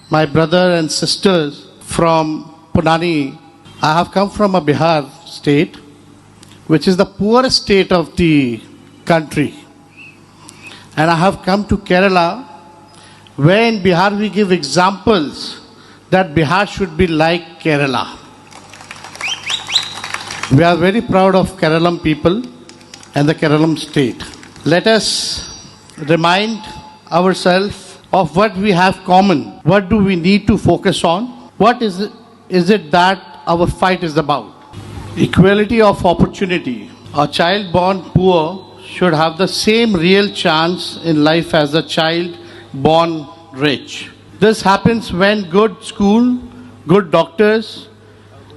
my brother and sisters from Punani. I have come from a Bihar state, which is the poorest state of the country. And I have come to Kerala, where in Bihar we give examples that Bihar should be like Kerala. We are very proud of Keralam people and the Keralam state. Let us remind ourselves of what we have common. What do we need to focus on? What is it that our fight is about? Equality of opportunity. A child born poor should have the same real chance in life as a child born rich. This happens when good school, good doctors,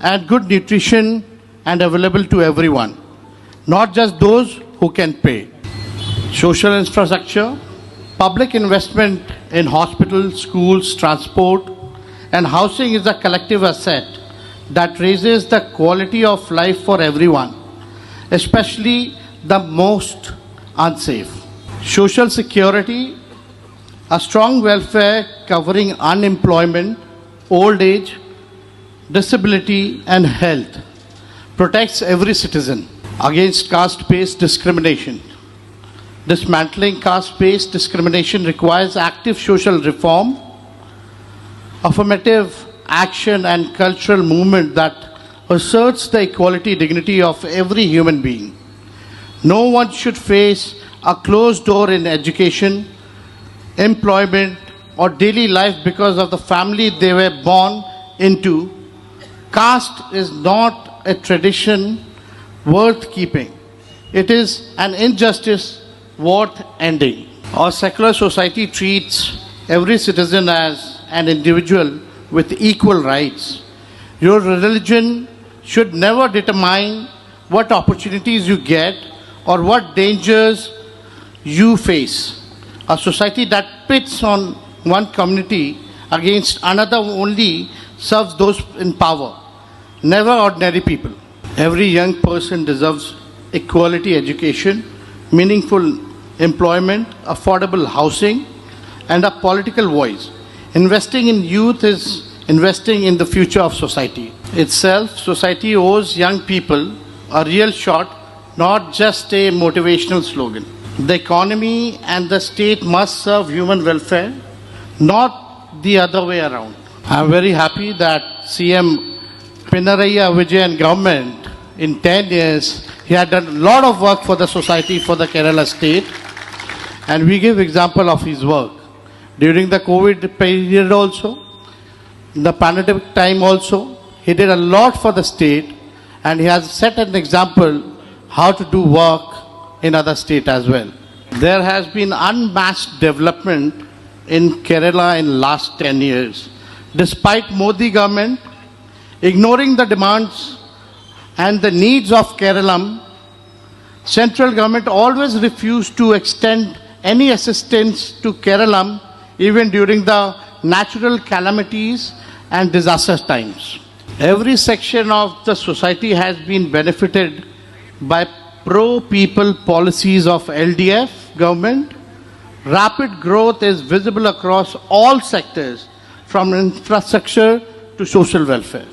and good nutrition and available to everyone, not just those who can pay. Social infrastructure, public investment in hospitals, schools, transport, and housing is a collective asset that raises the quality of life for everyone, especially the most unsafe. Social security, a strong welfare covering unemployment, old age, disability, and health, protects every citizen against caste-based discrimination. Dismantling caste-based discrimination requires active social reform, affirmative action, and cultural movement that asserts the equality dignity of every human being. No one should face a closed door in education, employment, or daily life because of the family they were born into. Caste is not a tradition worth keeping. It is an injustice worth ending. Our secular society treats every citizen as an individual with equal rights. Your religion should never determine what opportunities you get or what dangers you face. A society that pits on one community against another only serves those in power, never ordinary people. Every young person deserves equality education, meaningful employment, affordable housing, and a political voice. Investing in youth is investing in the future of society itself. Society owes young people a real shot, not just a motivational slogan. The economy and the state must serve human welfare, not the other way around. I am very happy that CM Pinarayi Vijayan government, in 10 years, he had done a lot of work for the society, for the Kerala state, and we give example of his work. During the COVID period also, in the pandemic time also, he did a lot for the state, and he has set an example how to do work in other states as well. There has been unmatched development in Kerala in last 10 years. Despite Modi government ignoring the demands and the needs of Kerala, central government always refused to extend any assistance to Kerala even during the natural calamities and disaster times. Every section of the society has been benefited by pro-people policies of LDF government. Rapid growth is visible across all sectors, from infrastructure to social welfare.